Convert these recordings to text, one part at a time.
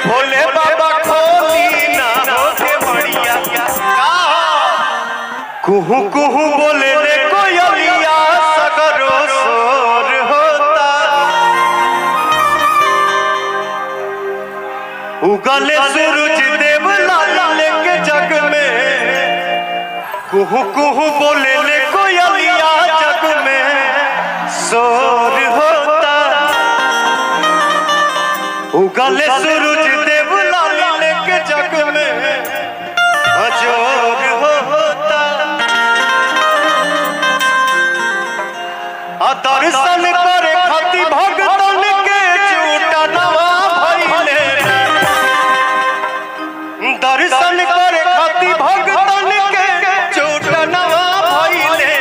भोले बाबा खोली ना होके बढ़िया कुहू कुहू बोले ले कोयलिया सगरो शोर होता उगले सूरज देव लाल लेके जग में कुहू कुहू बोले ले कोयलिया जग में शोर होता उगले सूरज देव लाल लेके जग में अजोर होता दर्शन करे खाती भगतन के झूठा नवा भइले दर्शन करे खाती भगतन के झूठा नवा भइले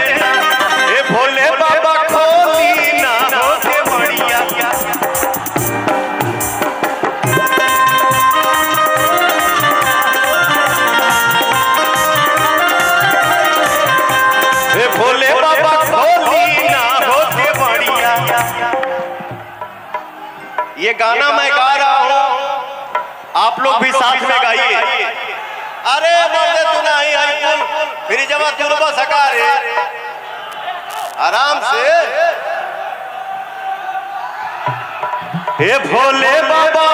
ए भोले बाबा खोली ना होके बढ़िया ए भोले बाबा खोली ना होके बढ़िया। ये गाना मैं गा रहा हूँ, आप लोग भी साथ में गाइए। अरे मर्दे तू नहीं आई फिर जब तुरबा सका रे आराम से। ए भोले बाबा